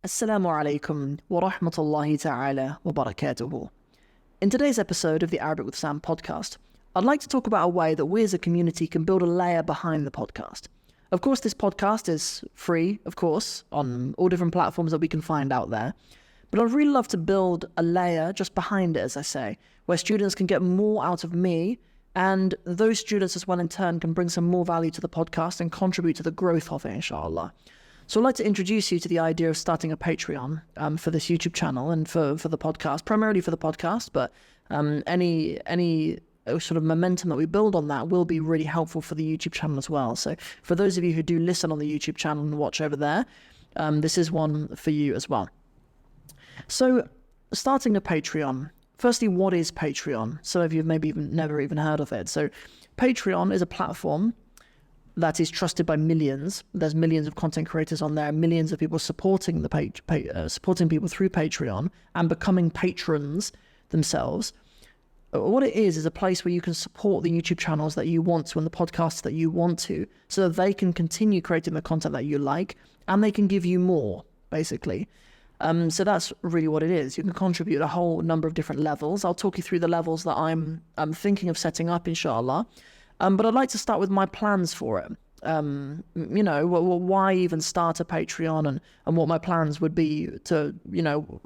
Assalamu alaikum wa rahmatullahi ta'ala wa barakatuhu. In today's episode of the Arabic with Sam podcast, I'd like to talk about a way that we as a community can build a layer behind the podcast. Of course, this podcast is free, of course, on all different platforms that we can find out there. But I'd really love to build a layer just behind it, as I say, where students can get more out of me, and those students as well in turn can bring some more value to the podcast and contribute to the growth of it, inshallah. So I'd like to introduce you to the idea of starting a Patreon for this YouTube channel and for the podcast, primarily for the podcast, but any sort of momentum that we build on that will be really helpful for the YouTube channel as well. So for those of you who do listen on the YouTube channel and watch over there, this is one for you as well. So starting a Patreon. Firstly, what is Patreon? Some of you have maybe never even heard of it. So Patreon is a platform that is trusted by millions. There's millions of content creators on there, millions of people supporting supporting people through Patreon and becoming patrons themselves. What it is a place where you can support the YouTube channels that you want to and the podcasts that you want to, so that they can continue creating the content that you like and they can give you more, basically. So that's really what it is. You can contribute a whole number of different levels. I'll talk you through the levels that I'm thinking of setting up, inshallah. But I'd like to start with my plans for it. Why even start a Patreon and what my plans would be to,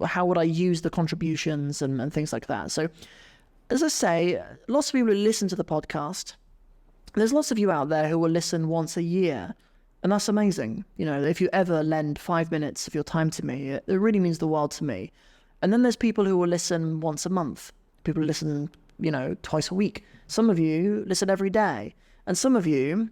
how would I use the contributions and things like that. So, as I say, lots of people who listen to the podcast, there's lots of you out there who will listen once a year. And that's amazing. If you ever lend 5 minutes of your time to me, it really means the world to me. And then there's people who will listen once a month. People who listen twice a week. Some of you listen every day. And some of you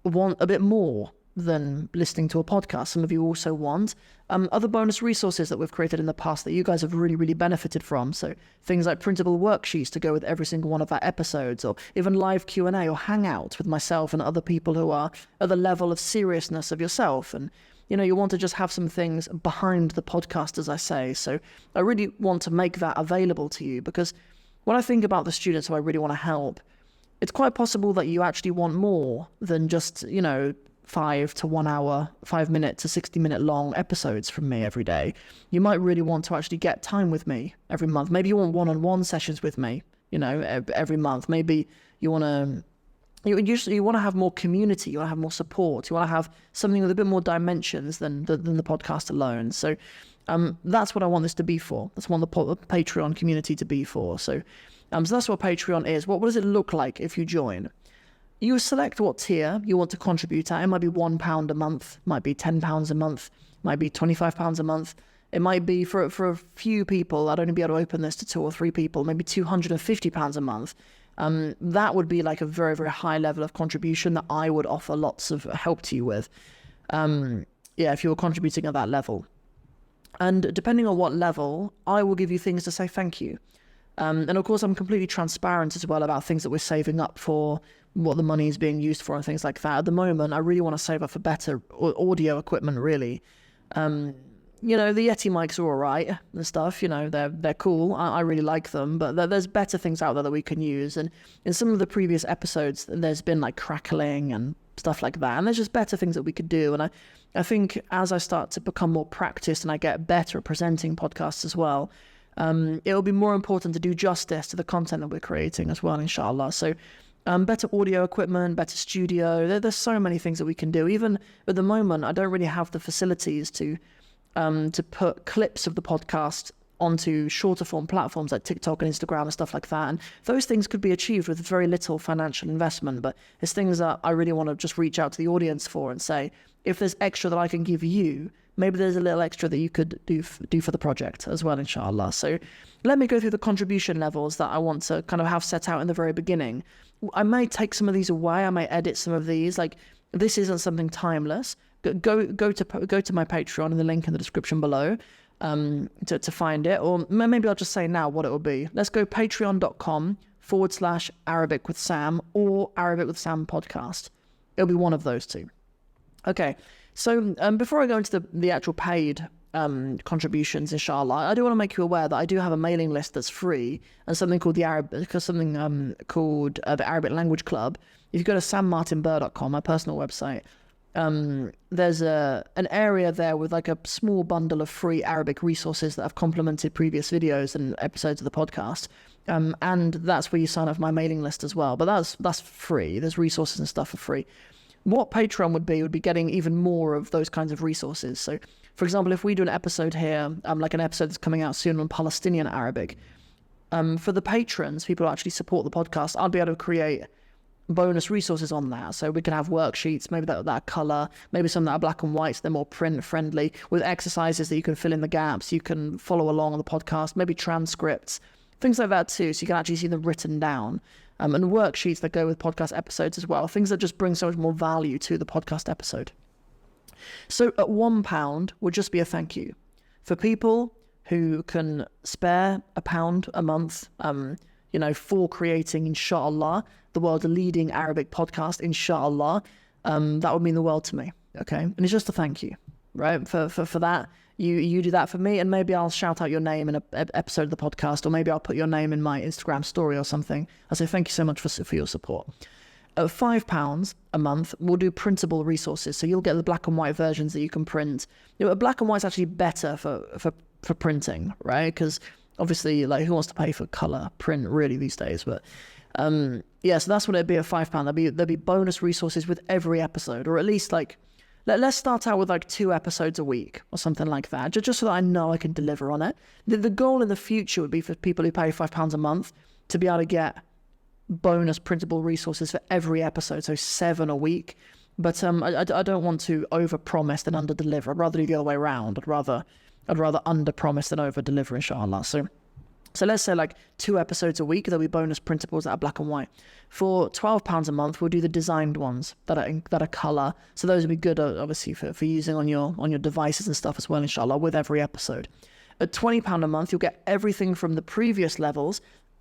want a bit more than listening to a podcast. Some of you also want other bonus resources that we've created in the past that you guys have really, really benefited from. So things like printable worksheets to go with every single one of our episodes, or even live Q&A or Hangouts with myself and other people who are at the level of seriousness of yourself. And you want to just have some things behind the podcast, as I say. So I really want to make that available to you, because when I think about the students who I really want to help, it's quite possible that you actually want more than just, 5 to 1 hour, 5 minute to 60-minute long episodes from me every day. You might really want to actually get time with me every month. Maybe you want one-on-one sessions with me, every month. Maybe you want to... You want to have more community, you want to have more support, you want to have something with a bit more dimensions than the podcast alone. So that's what I want this to be for. That's what I want the Patreon community to be for. So that's what Patreon is. What does it look like if you join? You select what tier you want to contribute at. It might be £1 a month, might be £10 a month, might be £25 a month. It might be for a few people, I'd only be able to open this to 2 or 3 people, maybe £250 a month. That would be like a very, very high level of contribution that I would offer lots of help to you with. If you were contributing at that level. And depending on what level, I will give you things to say thank you. And of course, I'm completely transparent as well about things that we're saving up for, what the money is being used for and things like that. At the moment, I really want to save up for better audio equipment, really. The Yeti mics are all right and stuff, they're cool. I really like them, but there's better things out there that we can use. And in some of the previous episodes, there's been like crackling and stuff like that. And there's just better things that we could do. And I think as I start to become more practiced and I get better at presenting podcasts as well, it'll be more important to do justice to the content that we're creating as well, inshallah. So better audio equipment, better studio. There's so many things that we can do. Even at the moment, I don't really have the facilities to put clips of the podcast onto shorter form platforms like TikTok and Instagram and stuff like that. And those things could be achieved with very little financial investment, but it's things that I really want to just reach out to the audience for and say, if there's extra that I can give you, maybe there's a little extra that you could do for the project as well, inshallah. So let me go through the contribution levels that I want to kind of have set out in the very beginning. I may take some of these away. I may edit some of these. Like, this isn't something timeless. Go to my Patreon in the link in the description below to find it. Or maybe I'll just say now what it will be. Let's go patreon.com/Arabic with Sam or Arabic with Sam podcast. It'll be one of those two. Okay. So before I go into the actual paid contributions, inshallah, I do want to make you aware that I do have a mailing list that's free and something called the Arabic Language Club. If you go to sammartinburr.com, my personal website, there's an area there with like a small bundle of free Arabic resources that have complemented previous videos and episodes of the podcast. And that's where you sign up for my mailing list as well. But that's free. There's resources and stuff for free. What Patreon would be getting even more of those kinds of resources. So, for example, if we do an episode here, like an episode that's coming out soon on Palestinian Arabic, for the patrons, people who actually support the podcast, I'll be able to create bonus resources on that. So we can have worksheets, maybe that are color, maybe some that are black and white, so they're more print friendly, with exercises that you can fill in the gaps. You can follow along on the podcast, maybe transcripts, things like that too, so you can actually see them written down. And worksheets that go with podcast episodes as well, things that just bring so much more value to the podcast episode. So at £1 would just be a thank you for people who can spare £1 a month, for creating, inshallah, the world's leading Arabic podcast, inshallah. That would mean the world to me, okay? And it's just a thank you, right? For that, you do that for me, and maybe I'll shout out your name in an episode of the podcast, or maybe I'll put your name in my Instagram story or something. I'll say thank you so much for your support. At £5 a month, we'll do printable resources. So you'll get the black and white versions that you can print. Black and white's actually better for printing, right? Because obviously, like, who wants to pay for color print really these days? But so that's what it'd be at £5. There'd be bonus resources with every episode, or at least like, let's start out with like 2 episodes a week or something like that, just so that I know I can deliver on it. The goal in the future would be for people who pay £5 a month to be able to get bonus printable resources for every episode, so 7 a week. But I don't want to over-promise and under-deliver. I'd rather do the other way around. I'd rather under-promise than over-deliver, inshallah. So let's say like 2 episodes a week, there'll be bonus printables that are black and white. For £12 a month, we'll do the designed ones that are color. So those would be good, obviously, for using on your devices and stuff as well, inshallah, with every episode. At £20 a month, you'll get everything from the previous levels,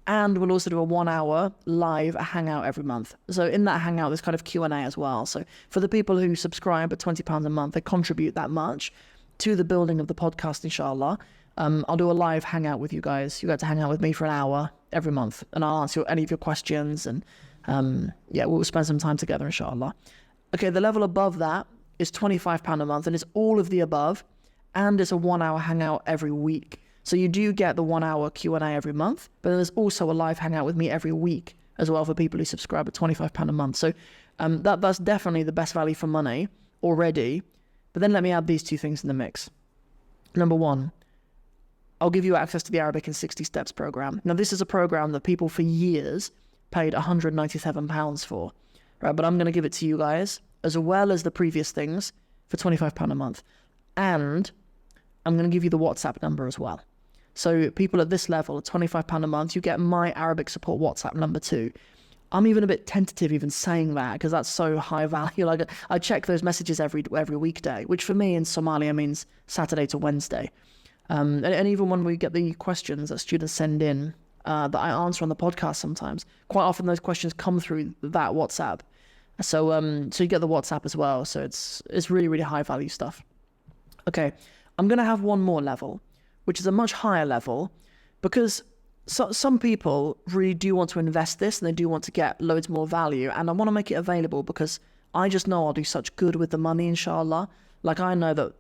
and we'll also do a 1-hour live hangout every month. So in that hangout, there's kind of Q&A as well. So for the people who subscribe at £20 a month, they contribute that much to the building of the podcast, inshallah. I'll do a live hangout with you guys. You get to hang out with me for an hour every month, and I'll answer any of your questions, and we'll spend some time together, inshallah. Okay, the level above that is £25 a month, and it's all of the above, and it's a 1-hour hangout every week. So you do get the 1-hour Q&A every month, but then there's also a live hangout with me every week as well for people who subscribe at £25 a month. So that's definitely the best value for money already. But then let me add these 2 things in the mix. Number 1, I'll give you access to the Arabic in 60 Steps program. Now, this is a program that people for years paid £197 for, right? But I'm going to give it to you guys, as well as the previous things, for £25 a month. And I'm going to give you the WhatsApp number as well. So people at this level, at £25 a month, you get my Arabic support WhatsApp number too. I'm even a bit tentative even saying that, because that's so high value. Like, I check those messages every weekday, which for me in Somalia means Saturday to Wednesday. And even when we get the questions that students send in that I answer on the podcast sometimes, quite often those questions come through that WhatsApp. So you get the WhatsApp as well. So it's really, really high value stuff. Okay, I'm going to have one more level, which is a much higher level, because some people really do want to invest this, and they do want to get loads more value, and I want to make it available because I just know I'll do such good with the money, inshallah. Like, I know that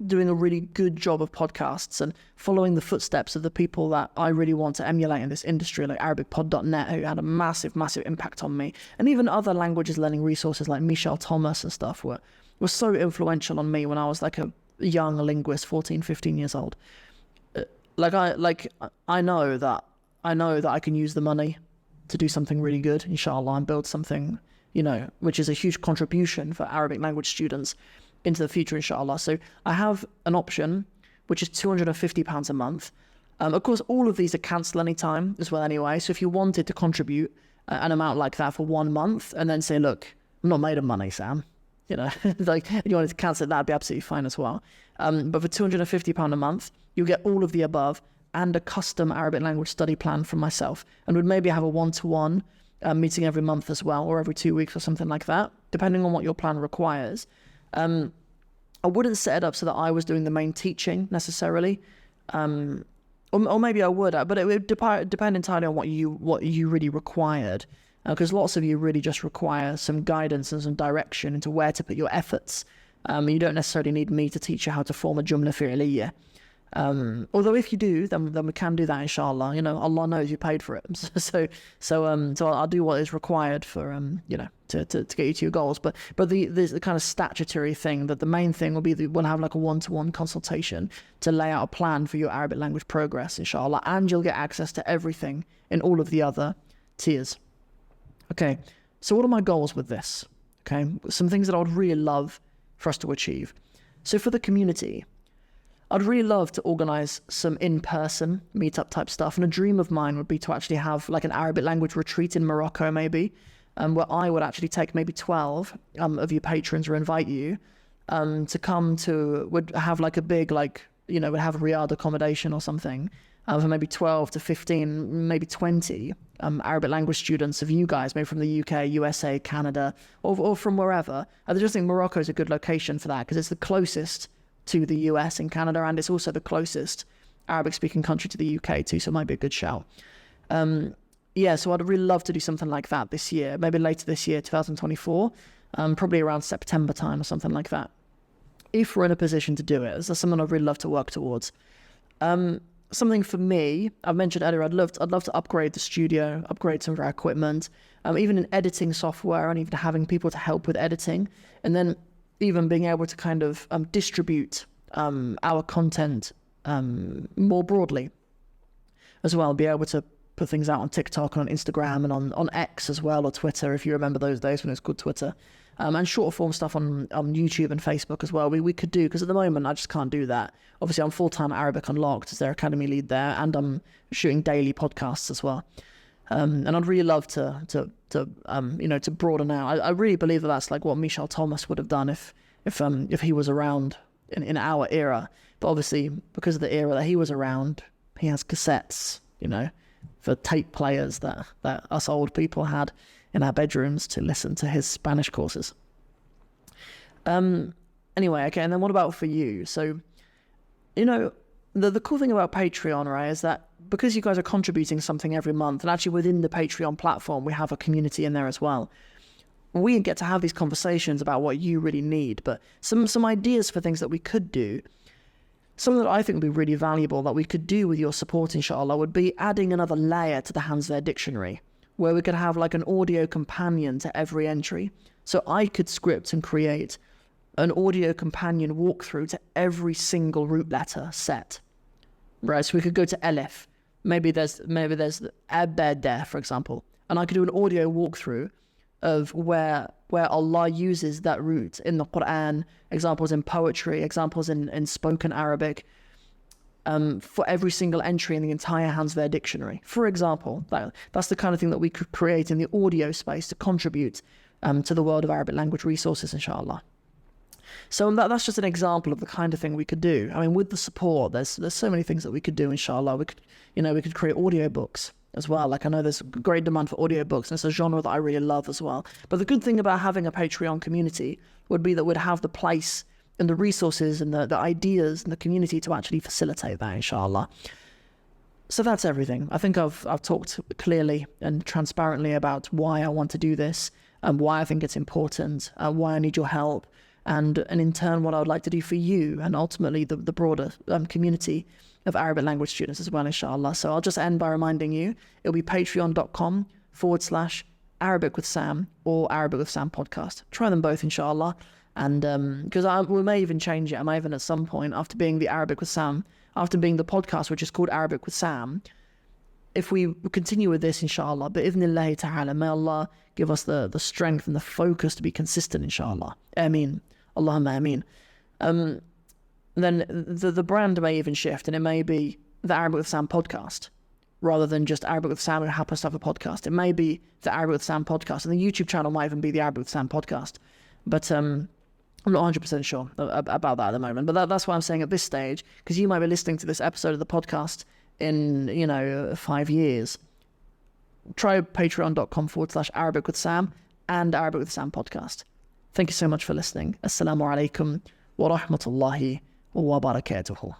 doing a really good job of podcasts and following the footsteps of the people that I really want to emulate in this industry, like ArabicPod.net, who had a massive, massive impact on me, and even other languages learning resources like Michelle Thomas and stuff were so influential on me when I was like a young linguist, 14, 15 years old. I know that I can use the money to do something really good, inshallah, and build something, which is a huge contribution for Arabic language students into the future, inshallah. So I have an option, which is £250 a month. Of course, all of these are cancel anytime as well anyway. So if you wanted to contribute an amount like that for 1 month and then say, look, I'm not made of money, Sam, like, if you wanted to cancel it, that'd be absolutely fine as well. But for £250 a month, you get all of the above and a custom Arabic language study plan from myself, and would maybe have a 1-to-1 meeting every month as well, or every 2 weeks or something like that, depending on what your plan requires. I wouldn't set it up so that I was doing the main teaching necessarily, or maybe I would, but it would depend entirely on what you really required. because lots of you really just require some guidance and some direction into where to put your efforts. You don't necessarily need me to teach you how to form a jumla fi'liya. Although if you do, then we can do that, inshallah. Allah knows you paid for it. So I'll do what is required for to get you to your goals. But the kind of statutory thing, that the main thing will be that we'll have like a one-to-one consultation to lay out a plan for your Arabic language progress, inshallah, and you'll get access to everything in all of the other tiers. Okay, so what are my goals with this? Okay, some things that I would really love for us to achieve. So for the community, I'd really love to organise some in-person meetup type stuff, and a dream of mine would be to actually have like an Arabic language retreat in Morocco, maybe, where I would actually take maybe 12 of you patrons, or invite you to come to, would have like a big, like, would have Riyadh accommodation or something, for maybe 12 to 15, maybe 20 Arabic language students of you guys, maybe from the UK, USA, Canada, or from wherever. I just think Morocco is a good location for that, because it's the closest to the US and Canada, and it's also the closest Arabic-speaking country to the UK too, so it might be a good shout. So I'd really love to do something like that this year, maybe later this year, 2024, probably around September time or something like that, if we're in a position to do it. That's something I'd really love to work towards. Something for me, I mentioned earlier, I'd love to upgrade the studio, upgrade some of our equipment, even in editing software, and even having people to help with editing, and then even being able to kind of distribute our content more broadly as well, be able to put things out on TikTok and on Instagram and on X as well, or Twitter, if you remember those days when it was called Twitter, and short form stuff on YouTube and Facebook as well. We could do, because at the moment I just can't do that. Obviously I'm full-time Arabic Unlocked as their academy lead there, and I'm shooting daily podcasts as well. And I'd really love to broaden out. I really believe that that's like what Michel Thomas would have done if he was around in our era. But obviously, because of the era that he was around, he has cassettes, for tape players that us old people had in our bedrooms to listen to his Spanish courses. Anyway, okay, and then what about for you? So, the cool thing about Patreon, right, is that because you guys are contributing something every month, and actually within the Patreon platform, we have a community in there as well. We get to have these conversations about what you really need, but some ideas for things that we could do. Something that I think would be really valuable that we could do with your support, inshallah, would be adding another layer to the Hands There dictionary, where we could have like an audio companion to every entry. So I could script and create an audio companion walkthrough to every single root letter set. Right, so we could go to Elif. Maybe there's Abada, for example, and I could do an audio walkthrough of where Allah uses that root in the Quran, examples in poetry, examples in spoken Arabic, for every single entry in the entire Hands There dictionary. For example, that's the kind of thing that we could create in the audio space to contribute to the world of Arabic language resources, inshallah. So that's just an example of the kind of thing we could do. I mean, with the support, there's so many things that we could do, inshallah. We could create audiobooks as well. Like, I know there's great demand for audiobooks, and it's a genre that I really love as well. But the good thing about having a Patreon community would be that we'd have the place and the resources and the ideas and the community to actually facilitate that, inshallah. So that's everything. I think I've talked clearly and transparently about why I want to do this, and why I think it's important, why I need your help, and in turn what I would like to do for you, and ultimately the broader community of Arabic language students as well, inshallah. So I'll just end by reminding you, it'll be patreon.com/Arabic with Sam or Arabic with Sam podcast. Try them both, inshallah. And because we may even change it. I may even at some point, after being the Arabic with Sam, after being the podcast which is called Arabic with Sam, if we continue with this, inshallah, bi'idhnillahi ta'ala, may Allah give us the strength and the focus to be consistent, inshallah. Ameen. Allahumma ameen. Then the brand may even shift, and it may be the Arabic with Sam podcast, rather than just Arabic with Sam who happens to have a podcast. It may be the Arabic with Sam podcast, and the YouTube channel might even be the Arabic with Sam podcast. But I'm not 100% sure about that at the moment. But that's why I'm saying at this stage, because you might be listening to this episode of the podcast in 5 years. Try patreon.com/Arabic with Sam and Arabic with Sam podcast. Thank you so much for listening. Assalamu alaikum wa rahmatullahi wa barakatuhu.